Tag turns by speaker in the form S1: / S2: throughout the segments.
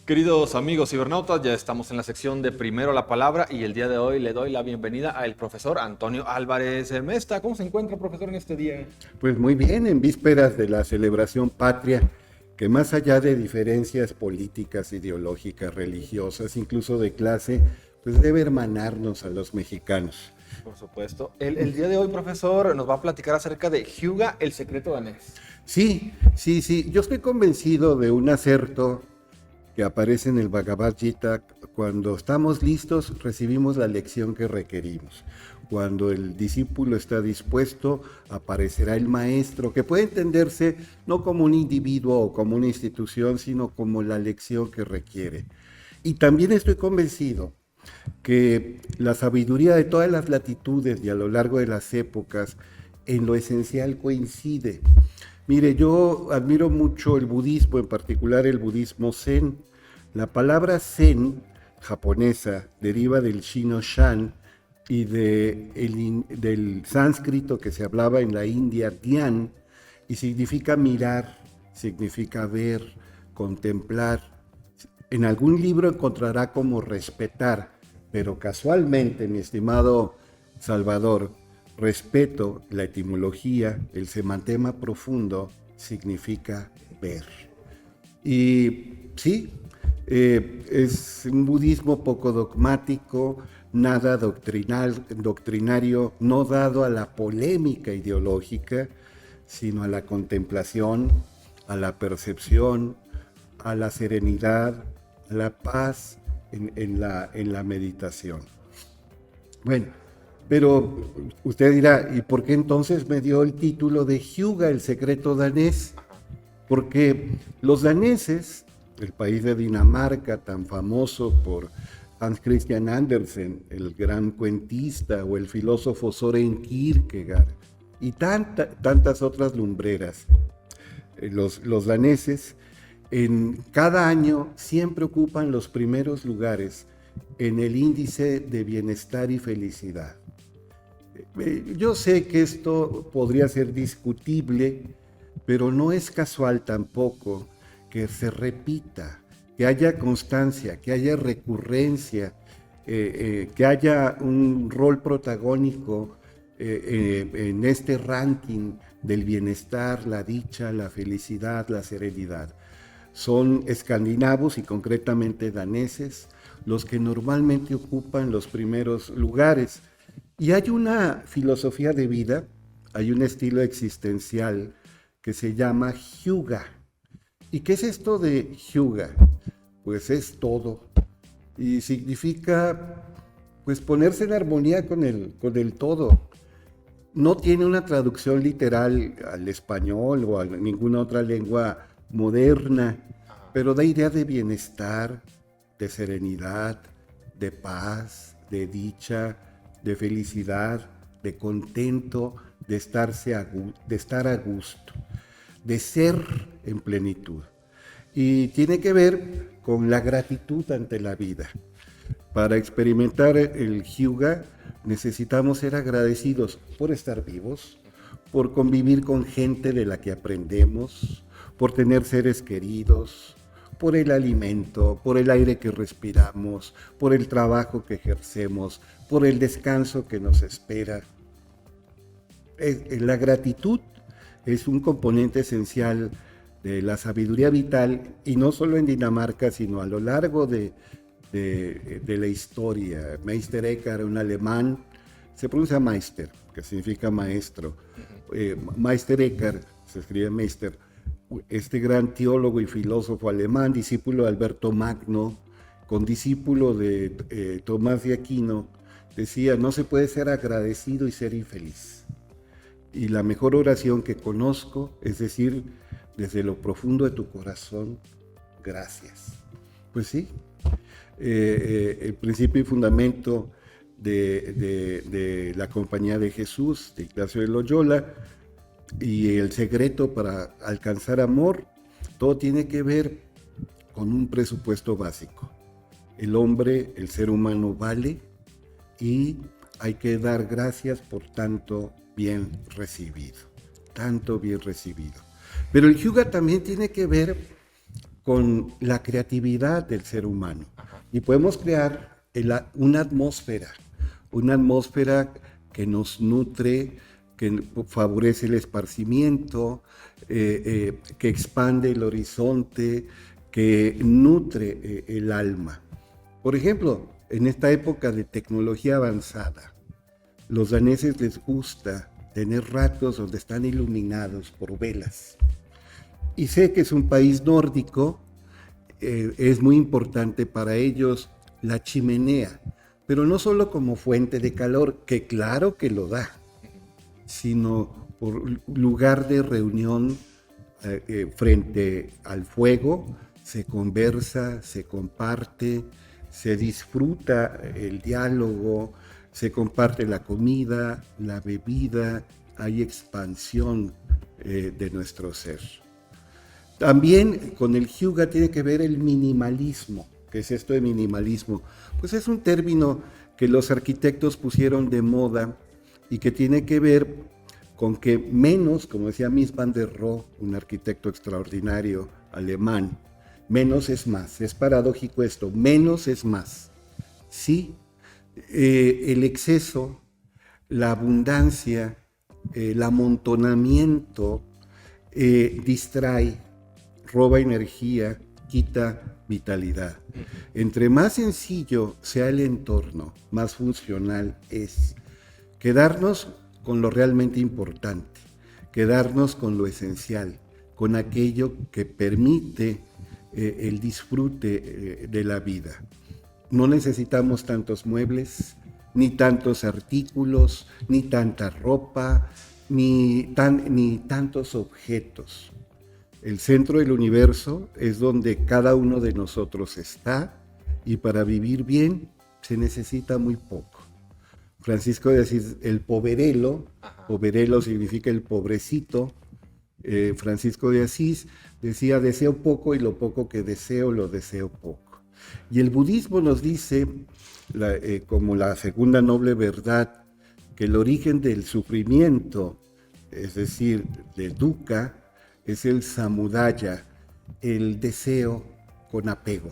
S1: Queridos amigos cibernautas, ya estamos en la sección de Primero la Palabra y el día de hoy le doy la bienvenida al profesor Antonio Álvarez Mesta. ¿Cómo se encuentra, profesor, en este día?
S2: Pues muy bien, en vísperas de la celebración patria, que más allá de diferencias políticas, ideológicas, religiosas, incluso de clase, pues debe hermanarnos a los mexicanos.
S1: Por supuesto. El día de hoy, profesor, nos va a platicar acerca de Hyuga, el secreto danés.
S2: Sí, yo estoy convencido de un acerto que aparece en el Bhagavad Gita. Cuando estamos listos, recibimos la lección que requerimos. Cuando el discípulo está dispuesto, aparecerá el maestro, que puede entenderse no como un individuo o como una institución, sino como la lección que requiere. Y también estoy convencido que la sabiduría de todas las latitudes y a lo largo de las épocas en lo esencial coincide. Mire, yo admiro mucho el budismo, en particular el budismo zen. La palabra zen japonesa deriva del chino shan y del sánscrito que se hablaba en la India, dhyan, y significa mirar, significa ver, contemplar. En algún libro encontrará como respetar, pero casualmente, mi estimado Salvador, respeto, la etimología, el semantema profundo, significa ver. Y sí, es un budismo poco dogmático, nada doctrinario, no dado a la polémica ideológica, sino a la contemplación, a la percepción, a la serenidad, a la paz en la meditación. Bueno, pero usted dirá, ¿y por qué entonces me dio el título de Hyuga, el secreto danés? Porque los daneses, el país de Dinamarca, tan famoso por Hans Christian Andersen, el gran cuentista, o el filósofo Søren Kierkegaard, y tantas otras lumbreras, los daneses en cada año siempre ocupan los primeros lugares en el índice de bienestar y felicidad. Yo sé que esto podría ser discutible, pero no es casual tampoco que se repita, que haya constancia, que haya recurrencia, que haya un rol protagónico en este ranking del bienestar, la dicha, la felicidad, la serenidad. Son escandinavos y concretamente daneses los que normalmente ocupan los primeros lugares. Y hay una filosofía de vida, hay un estilo existencial que se llama Hyuga. ¿Y qué es esto de Hyuga? Pues es todo. Y significa pues ponerse en armonía con el todo. No tiene una traducción literal al español o a ninguna otra lengua moderna, pero da idea de bienestar, de serenidad, de paz, de dicha, de felicidad, de contento, de estar a gusto, de ser en plenitud. Y tiene que ver con la gratitud ante la vida. Para experimentar el Hyuga necesitamos ser agradecidos por estar vivos, por convivir con gente de la que aprendemos, por tener seres queridos, por el alimento, por el aire que respiramos, por el trabajo que ejercemos, por el descanso que nos espera. La gratitud es un componente esencial de la sabiduría vital, y no solo en Dinamarca, sino a lo largo de la historia. Meister Eckhart, un alemán, se pronuncia Meister, que significa maestro. Meister Eckhart, se escribe Meister, este gran teólogo y filósofo alemán, discípulo de Alberto Magno, condiscípulo de Tomás de Aquino, decía: no se puede ser agradecido y ser infeliz. Y la mejor oración que conozco es decir desde lo profundo de tu corazón, gracias. Pues sí, el principio y fundamento de la Compañía de Jesús, de Ignacio de Loyola, y el secreto para alcanzar amor, todo tiene que ver con un presupuesto básico. El hombre, el ser humano vale, y hay que dar gracias por tanto bien recibido, tanto bien recibido. Pero el Hyuga también tiene que ver con la creatividad del ser humano. Y podemos crear una atmósfera que nos nutre, que favorece el esparcimiento, que expande el horizonte, que nutre el alma. Por ejemplo, en esta época de tecnología avanzada, los daneses les gusta tener ratos donde están iluminados por velas. Y sé que es un país nórdico, es muy importante para ellos la chimenea, pero no solo como fuente de calor, que claro que lo da, sino por lugar de reunión frente al fuego, se conversa, se comparte, se disfruta el diálogo, se comparte la comida, la bebida, hay expansión de nuestro ser. También con el Hygge tiene que ver el minimalismo. ¿Qué es esto de minimalismo? Pues es un término que los arquitectos pusieron de moda y que tiene que ver con que menos, como decía Mies van der Rohe, un arquitecto extraordinario alemán, menos es más. Es paradójico esto, menos es más. Sí, el exceso, la abundancia, el amontonamiento distrae, roba energía, quita vitalidad. Entre más sencillo sea el entorno, más funcional es. Quedarnos con lo realmente importante, quedarnos con lo esencial, con aquello que permite el disfrute de la vida. No necesitamos tantos muebles, ni tantos artículos, ni tanta ropa, ni tantos objetos. El centro del universo es donde cada uno de nosotros está, y para vivir bien se necesita muy poco. Francisco de Asís, el poverelo significa el pobrecito. Francisco de Asís decía, deseo poco y lo poco que deseo lo deseo poco. Y el budismo nos dice, como la segunda noble verdad, que el origen del sufrimiento, es decir, del dukkha, es el samudaya, el deseo con apego,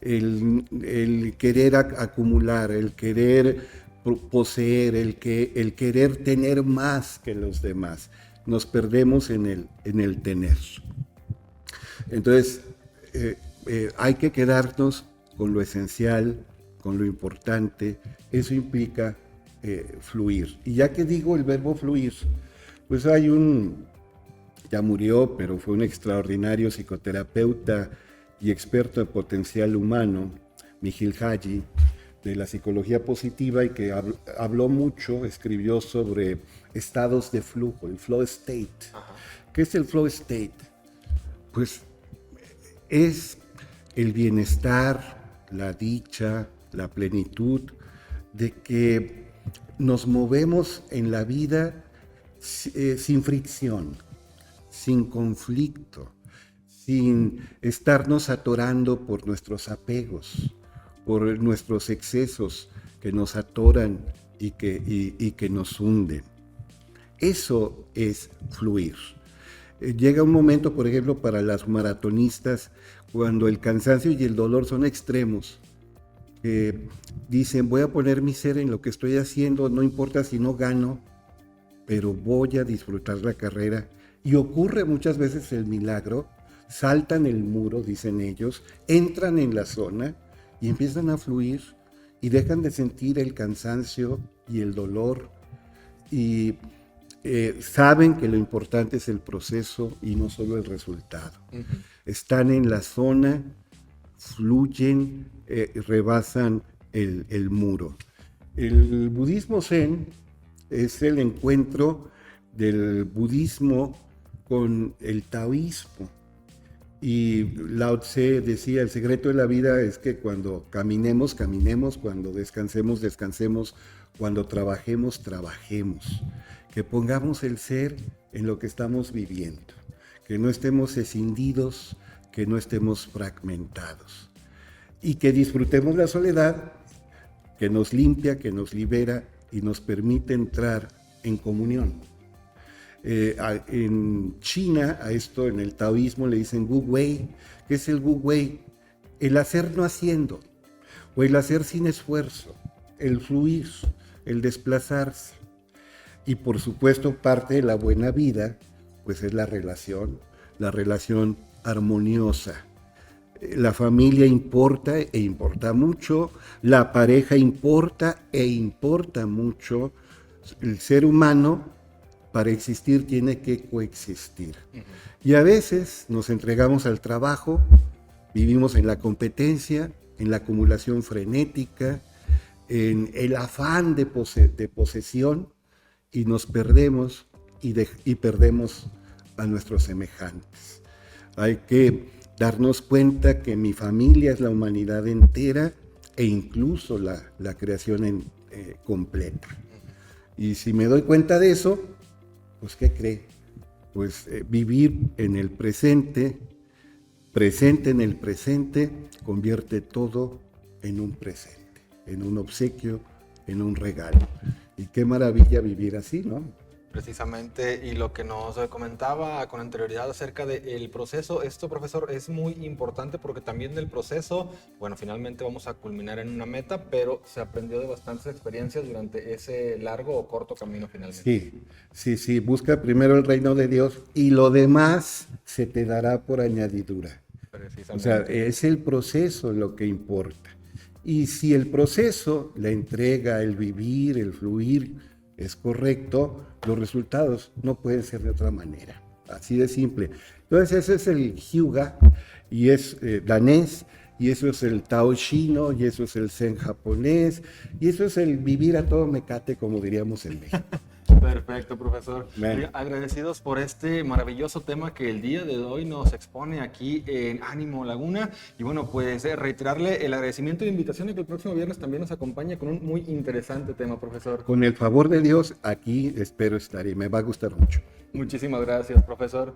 S2: el querer acumular, el querer poseer, el querer tener más que los demás. Nos perdemos en el tener. Entonces, hay que quedarnos con lo esencial, con lo importante. Eso implica fluir. Y ya que digo el verbo fluir, pues hay ya murió, pero fue un extraordinario psicoterapeuta y experto en potencial humano, Michiel Haji, de la psicología positiva, y que habló mucho, escribió sobre estados de flujo, el flow state. ¿Qué es el flow state? Pues es el bienestar, la dicha, la plenitud, de que nos movemos en la vida sin fricción, sin conflicto, sin estarnos atorando por nuestros apegos, por nuestros excesos que nos atoran y que nos hunden. Eso es fluir. Llega un momento, por ejemplo, para las maratonistas, cuando el cansancio y el dolor son extremos, dicen, voy a poner mi ser en lo que estoy haciendo, no importa si no gano, pero voy a disfrutar la carrera. Y ocurre muchas veces el milagro, saltan el muro, dicen ellos, entran en la zona y empiezan a fluir y dejan de sentir el cansancio y el dolor, y saben que lo importante es el proceso y no solo el resultado. Están en la zona, fluyen, rebasan el muro. El budismo zen es el encuentro del budismo con el taoísmo. Y Lao Tse decía, el secreto de la vida es que cuando caminemos, caminemos, cuando descansemos, descansemos, cuando trabajemos, trabajemos. Que pongamos el ser en lo que estamos viviendo, que no estemos escindidos, que no estemos fragmentados, y que disfrutemos la soledad, que nos limpia, que nos libera y nos permite entrar en comunión. En China, a esto en el taoísmo le dicen Wu Wei. ¿Qué es el Wu Wei? El hacer no haciendo, o el hacer sin esfuerzo, el fluir, el desplazarse. Y por supuesto, parte de la buena vida, pues es la relación armoniosa. La familia importa e importa mucho, la pareja importa e importa mucho. El ser humano, para existir, tiene que coexistir. Y a veces nos entregamos al trabajo, vivimos en la competencia, en la acumulación frenética, en el afán de posesión, y nos perdemos y perdemos a nuestros semejantes. Hay que darnos cuenta que mi familia es la humanidad entera e incluso la creación completa. Y si me doy cuenta de eso, pues ¿qué cree? Pues vivir en el presente en el presente, convierte todo en un presente, en un obsequio, en un regalo. Y qué maravilla vivir así, ¿no?
S1: Precisamente, y lo que nos comentaba con anterioridad acerca del proceso, esto, profesor, es muy importante porque también del proceso, bueno, finalmente vamos a culminar en una meta, pero se aprendió de bastantes experiencias durante ese largo o corto camino finalmente.
S2: Sí, busca primero el reino de Dios y lo demás se te dará por añadidura. O sea, es el proceso lo que importa. Y si el proceso, la entrega, el vivir, el fluir es correcto, los resultados no pueden ser de otra manera. Así de simple. Entonces ese es el Hyuga y es danés, y eso es el Tao chino, y eso es el Zen japonés, y eso es el vivir a todo mecate, como diríamos en México.
S1: Perfecto, profesor. Agradecidos por este maravilloso tema que el día de hoy nos expone aquí en Ánimo Laguna. Y bueno, pues reiterarle el agradecimiento y invitación a que el próximo viernes también nos acompañe con un muy interesante tema, profesor.
S2: Con el favor de Dios, aquí espero estar y me va a gustar mucho.
S1: Muchísimas gracias, profesor.